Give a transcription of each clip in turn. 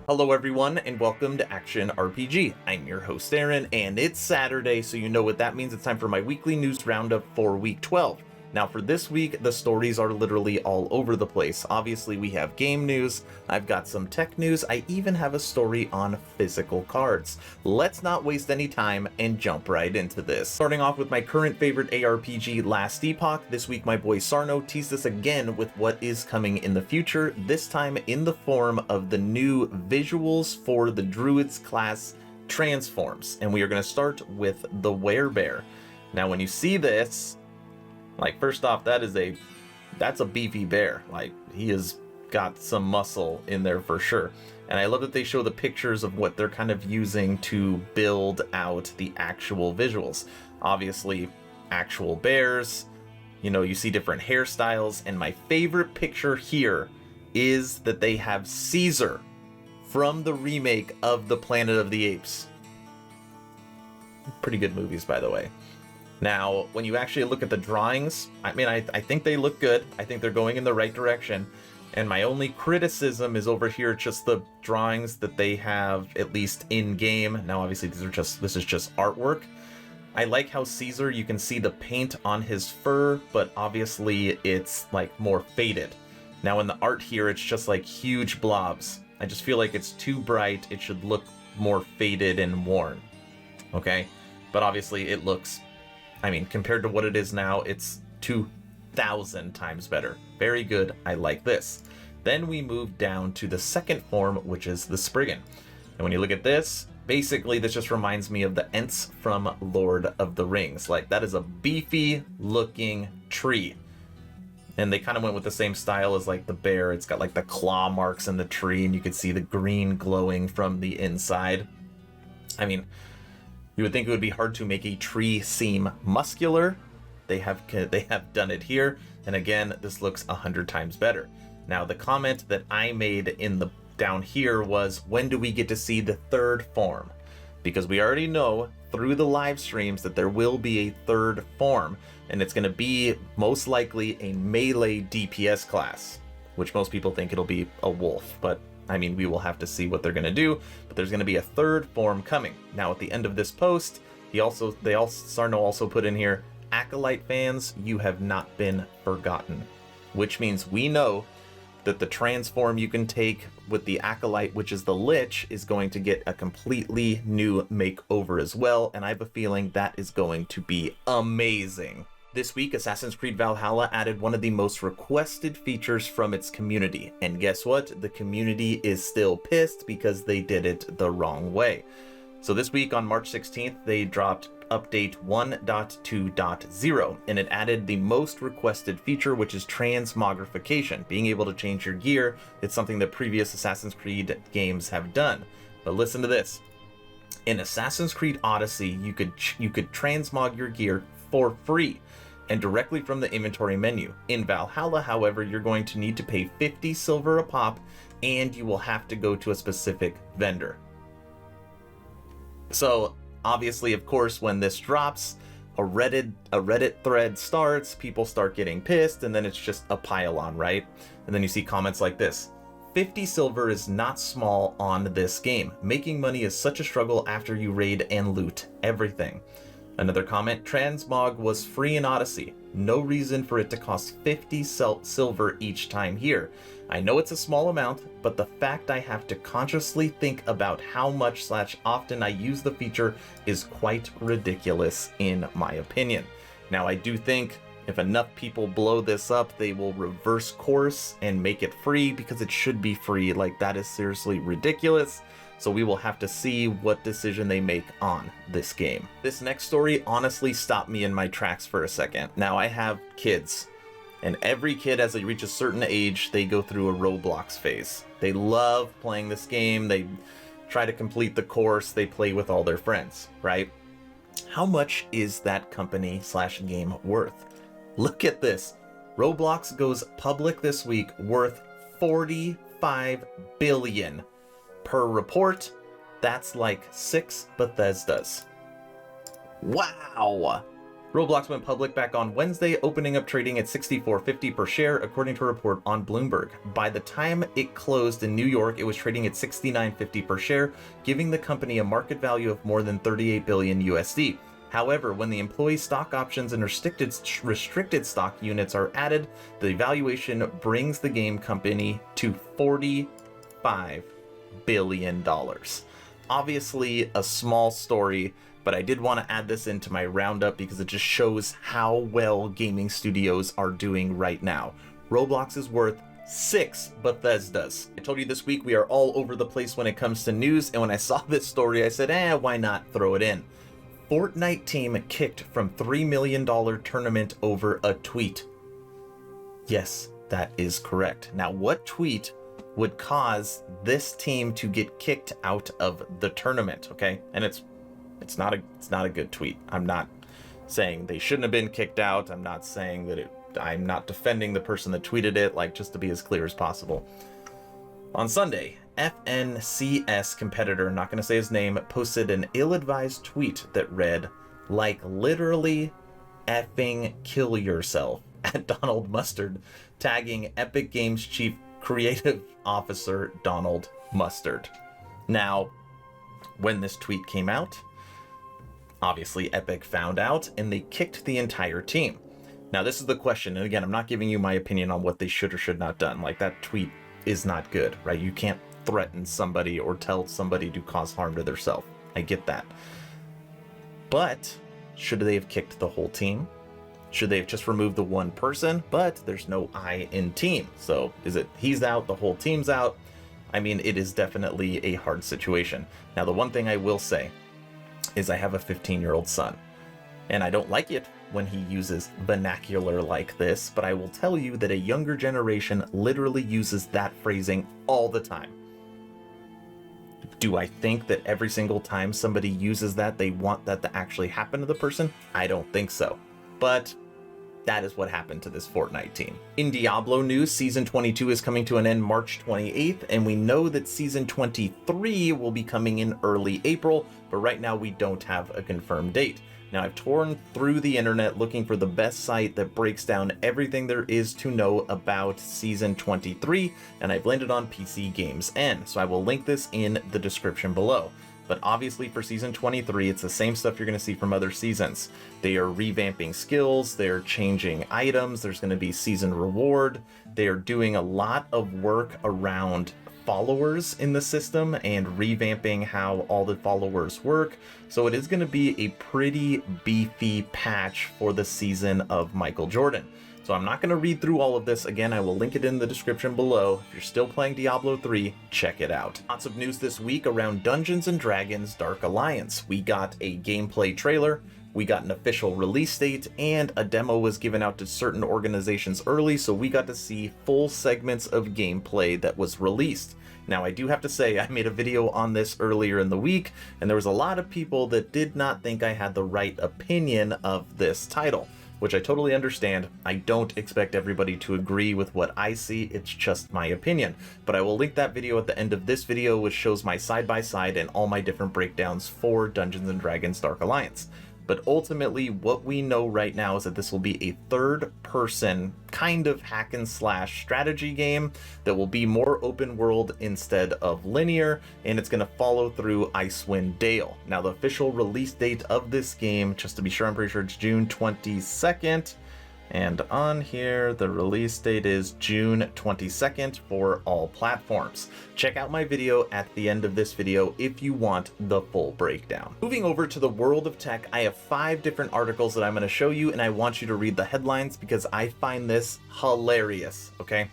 Hello everyone and welcome to Action RPG. I'm your host Aaron and it's Saturday, so you know what that means. It's time for my weekly news roundup for week 12. Now for this week, the stories are literally all over the place. Obviously we have game news, I've got some tech news, I even have a story on physical cards. Let's not waste any time and jump right into this. Starting off with my current favorite ARPG, Last Epoch, this week my boy Sarno teased us again with what is coming in the future, this time in the form of the new visuals for the Druids class transforms. And we are going to start with the Werebear. Now when you see this, like, first off, that's a beefy bear. Like, he has got some muscle in there for sure. And I love that they show the pictures of what they're kind of using to build out the actual visuals. Obviously, actual bears, you know, you see different hairstyles. And my favorite picture here is that they have Caesar from the remake of the Planet of the Apes. Pretty good movies, by the way. Now, when you actually look at the drawings, I mean, I think they look good. I think they're going in the right direction. And my only criticism is over here, just the drawings that they have, at least in-game. Now, obviously, this is just artwork. I like how Caesar, you can see the paint on his fur, but obviously it's like more faded. Now, in the art here, it's just like huge blobs. I just feel like it's too bright. It should look more faded and worn. Okay? But obviously, it looks... I mean, compared to what it is now, it's 2,000 times better. Very good. I like this. Then we move down to the second form, which is the Spriggan. And when you look at this, basically this just reminds me of the Ents from Lord of the Rings. Like, that is a beefy looking tree. And they kind of went with the same style as like the bear. It's got like the claw marks in the tree, and you can see the green glowing from the inside. I mean, you would think it would be hard to make a tree seem muscular. They have done it here, and again, this looks 100 times better. Now, the comment that I made in the down here was, when do we get to see the third form? Because we already know through the live streams that there will be a third form, and it's going to be most likely a melee DPS class, which most people think it'll be a wolf, but I mean, we will have to see what they're going to do, but there's going to be a third form coming. Now, at the end of this post, Sarno also put in here, Acolyte fans, you have not been forgotten. Which means we know that the transform you can take with the Acolyte, which is the Lich, is going to get a completely new makeover as well, and I have a feeling that is going to be amazing. This week, Assassin's Creed Valhalla added one of the most requested features from its community. And guess what? The community is still pissed because they did it the wrong way. So this week on March 16th, they dropped update 1.2.0, and it added the most requested feature, which is transmogrification. Being able to change your gear. It's something that previous Assassin's Creed games have done. But listen to this. In Assassin's Creed Odyssey, you could transmog your gear for free and directly from the inventory menu. In Valhalla, however, you're going to need to pay 50 silver a pop, and you will have to go to a specific vendor. So obviously, of course, when this drops, a Reddit thread starts, people start getting pissed, and then it's just a pile on, right? And then you see comments like this. 50 silver is not small on this game. Making money is such a struggle after you raid and loot everything. Another comment, transmog was free in Odyssey. No reason for it to cost 50 silver each time here. I know it's a small amount, but the fact I have to consciously think about how much / often I use the feature is quite ridiculous in my opinion. Now, I do think if enough people blow this up, they will reverse course and make it free, because it should be free. Like, that is seriously ridiculous. So we will have to see what decision they make on this game. This next story honestly stopped me in my tracks for a second. Now, I have kids, and every kid, as they reach a certain age, they go through a Roblox phase. They love playing this game. They try to complete the course. They play with all their friends, right? How much is that company / game worth? Look at this. Roblox goes public this week, worth 45 billion. Per report, that's like 6 Bethesdas. Wow! Roblox went public back on Wednesday, opening up trading at $64.50 per share, according to a report on Bloomberg. By the time it closed in New York, it was trading at $69.50 per share, giving the company a market value of more than $38 billion USD. However, when the employee stock options and restricted stock units are added, the valuation brings the game company to $45 billion. Obviously, a small story, but I did want to add this into my roundup because it just shows how well gaming studios are doing right now. Roblox is worth 6 Bethesdas. I told you this week we are all over the place when it comes to news, and when I saw this story, I said, why not throw it in? Fortnite team kicked from $3 million tournament over a tweet. Yes, that is correct. Now, what tweet would cause this team to get kicked out of the tournament? Okay, and it's not a good tweet. I'm not saying they shouldn't have been kicked out. I'm not saying that I'm not defending the person that tweeted it, like, just to be as clear as possible. On Sunday, FNCS competitor, I'm not going to say his name, posted an ill-advised tweet that read, like, literally effing kill yourself, at Donald Mustard, tagging Epic Games Chief Creative Officer Donald Mustard. Now, when this tweet came out, obviously Epic found out and they kicked the entire team. Now, this is the question, and again, I'm not giving you my opinion on what they should or should not have done. Like, that tweet is not good, right? You can't threaten somebody or tell somebody to cause harm to themselves. I get that. But should they have kicked the whole team? Should they have just removed the one person? But there's no I in team. So is it he's out, the whole team's out? I mean, it is definitely a hard situation. Now, the one thing I will say is I have a 15-year-old son, and I don't like it when he uses vernacular like this, but I will tell you that a younger generation literally uses that phrasing all the time. Do I think that every single time somebody uses that, they want that to actually happen to the person? I don't think so. But that is what happened to this Fortnite team. In Diablo news, Season 22 is coming to an end March 28th, and we know that Season 23 will be coming in early April, but right now we don't have a confirmed date. Now, I've torn through the internet looking for the best site that breaks down everything there is to know about Season 23, and I've landed on PC Games N, so I will link this in the description below. But obviously for Season 23, it's the same stuff you're going to see from other seasons. They are revamping skills, they're changing items, there's going to be season reward, they are doing a lot of work around followers in the system and revamping how all the followers work. So it is going to be a pretty beefy patch for the season of Michael Jordan. So I'm not going to read through all of this. Again, I will link it in the description below. If you're still playing Diablo 3, check it out. Lots of news this week around Dungeons & Dragons Dark Alliance. We got a gameplay trailer, we got an official release date, and a demo was given out to certain organizations early, so we got to see full segments of gameplay that was released. Now, I do have to say, I made a video on this earlier in the week, and there was a lot of people that did not think I had the right opinion of this title, which I totally understand. I don't expect everybody to agree with what I see, it's just my opinion. But I will link that video at the end of this video, which shows my side-by-side and all my different breakdowns for Dungeons & Dragons Dark Alliance. But ultimately, what we know right now is that this will be a third-person kind of hack and slash strategy game that will be more open world instead of linear, and it's going to follow through Icewind Dale. Now, the official release date of this game, just to be sure, I'm pretty sure it's June 22nd. And on here, the release date is June 22nd for all platforms. Check out my video at the end of this video if you want the full breakdown. Moving over to the world of tech, I have 5 different articles that I'm going to show you, and I want you to read the headlines because I find this hilarious, okay?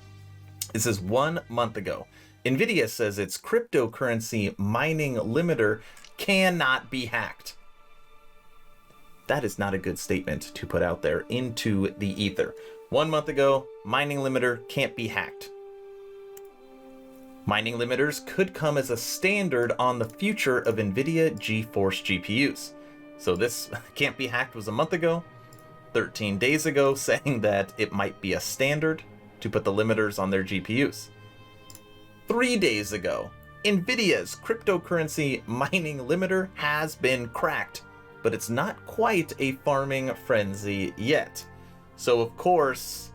This is 1 month ago. Nvidia says its cryptocurrency mining limiter cannot be hacked. That is not a good statement to put out there into the ether. 1 month ago, mining limiter can't be hacked. Mining limiters could come as a standard on the future of Nvidia GeForce GPUs. So this can't be hacked was a month ago, 13 days ago, saying that it might be a standard to put the limiters on their GPUs. 3 days ago, Nvidia's cryptocurrency mining limiter has been cracked. but it's not quite a farming frenzy yet. So of course,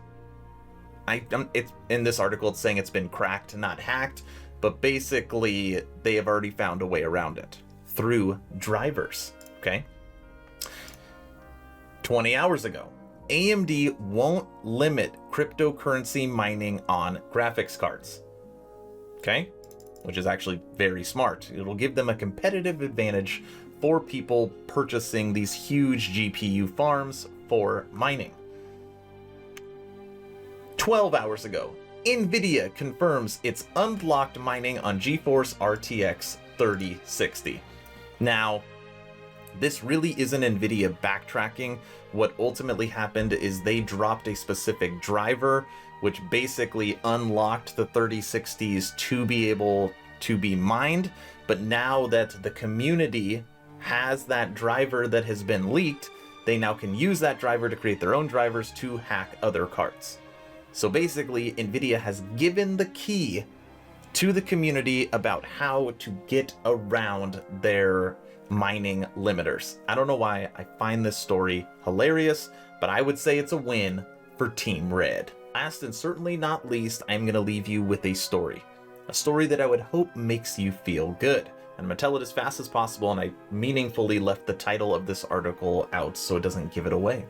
it's in this article, it's saying it's been cracked, not hacked, but basically they have already found a way around it through drivers, okay? 20 hours ago, AMD won't limit cryptocurrency mining on graphics cards, okay? Which is actually very smart. It'll give them a competitive advantage for people purchasing these huge GPU farms for mining. 12 hours ago, Nvidia confirms it's unlocked mining on GeForce RTX 3060. Now, this really isn't Nvidia backtracking. What ultimately happened is they dropped a specific driver, which basically unlocked the 3060s to be able to be mined. But now that the community has that driver that has been leaked, they now can use that driver to create their own drivers to hack other cards. So basically, Nvidia has given the key to the community about how to get around their mining limiters. I don't know why I find this story hilarious, but I would say it's a win for Team Red. Last and certainly not least, I'm going to leave you with a story that I would hope makes you feel good. I'm going to tell it as fast as possible, and I meaningfully left the title of this article out so it doesn't give it away.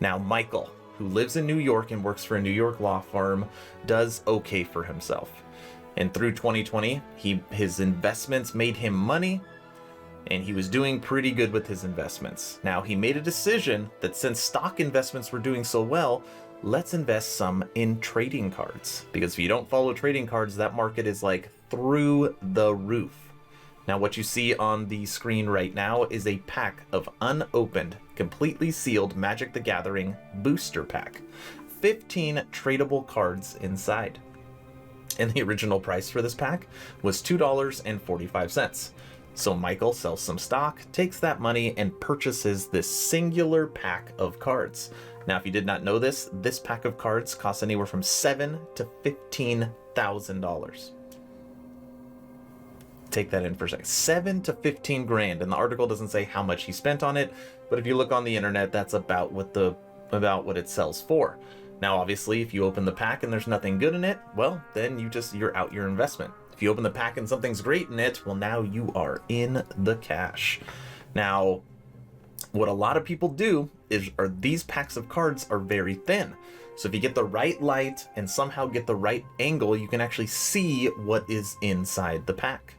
Now, Michael, who lives in New York and works for a New York law firm, does okay for himself. And through 2020, his investments made him money, and he was doing pretty good with his investments. Now, he made a decision that since stock investments were doing so well, let's invest some in trading cards. Because if you don't follow trading cards, that market is like through the roof. Now, what you see on the screen right now is a pack of unopened, completely sealed Magic the Gathering booster pack. 15 tradable cards inside. And the original price for this pack was $2.45. So Michael sells some stock, takes that money, and purchases this singular pack of cards. Now, if you did not know this pack of cards costs anywhere from $7,000 to $15,000. Take that in for a second. 7 to 15 grand, and the article doesn't say how much he spent on it, but if you look on the internet, that's about what it sells for. Now, obviously, if you open the pack and there's nothing good in it, well, then you're out your investment. If you open the pack and something's great in it, well, now you are in the cash. Now, what a lot of people do are these packs of cards are very thin. So if you get the right light and somehow get the right angle, you can actually see what is inside the pack.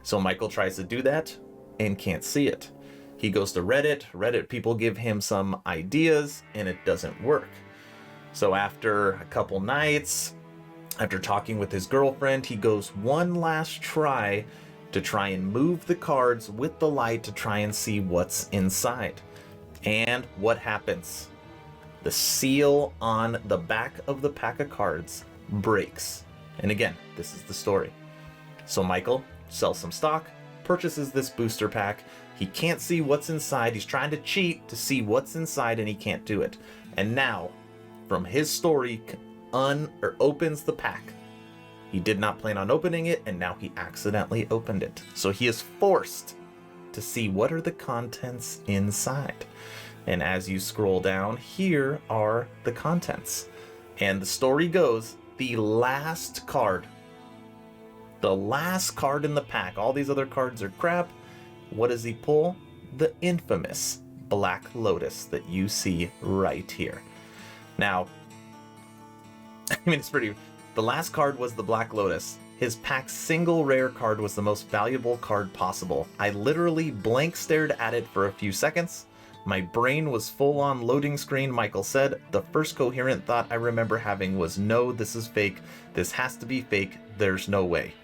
So Michael tries to do that and can't see it. He goes to Reddit. Reddit people give him some ideas, and it doesn't work. So after a couple nights, after talking with his girlfriend, he goes one last try to try and move the cards with the light to try and see what's inside. And what happens? The seal on the back of the pack of cards breaks. And again, this is the story. So Michael sells some stock, purchases this booster pack. He can't see what's inside. He's trying to cheat to see what's inside, and he can't do it. And now, from his story, opens the pack. He did not plan on opening it, and now he accidentally opened it. So he is forced to see what are the contents inside. And as you scroll down, here are the contents. And the story goes, the last card in the pack, all these other cards are crap. What does he pull? The infamous Black Lotus that you see right here. Now, I mean, the last card was the Black Lotus. His pack's single rare card was the most valuable card possible. I literally blank stared at it for a few seconds. My brain was full on loading screen, Michael said. The first coherent thought I remember having was, no, this is fake. This has to be fake. There's no way.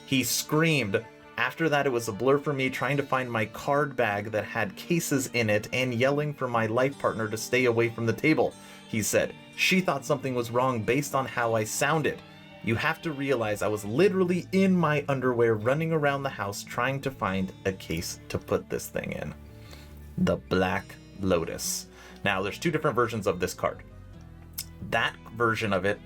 He screamed. After that, it was a blur for me trying to find my card bag that had cases in it and yelling for my life partner to stay away from the table. He said, she thought something was wrong based on how I sounded. You have to realize I was literally in my underwear running around the house trying to find a case to put this thing in. The Black Lotus. Now, there's two different versions of this card. That version of it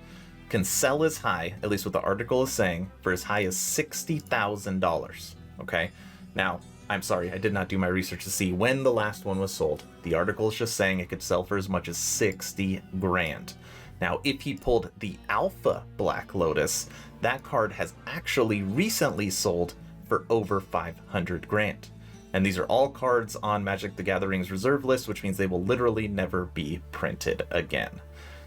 can sell as high, at least what the article is saying, for as high as $60,000. Okay? Now, I'm sorry, I did not do my research to see when the last one was sold. The article is just saying it could sell for as much as 60 grand. Now, if he pulled the Alpha Black Lotus, that card has actually recently sold for over 500 grand. And these are all cards on Magic the Gathering's reserve list, which means they will literally never be printed again.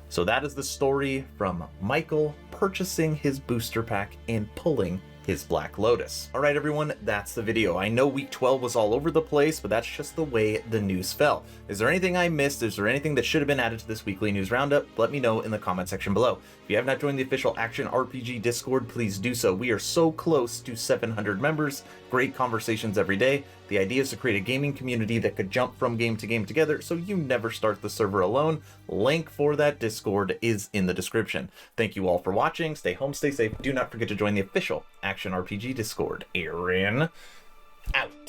So that is the story from Michael purchasing his booster pack and pulling his Black Lotus. All right, everyone, that's the video. I know week 12 was all over the place, but that's just the way the news fell. Is there anything I missed? Is there anything that should have been added to this weekly news roundup? Let me know in the comment section below. If you have not joined the official Action RPG Discord, please do so. We are so close to 700 members. Great conversations every day. The idea is to create a gaming community that could jump from game to game together so you never start the server alone. Link for that Discord is in the description. Thank you all for watching. Stay home, stay safe. Do not forget to join the official Action RPG Discord. Aaron, out.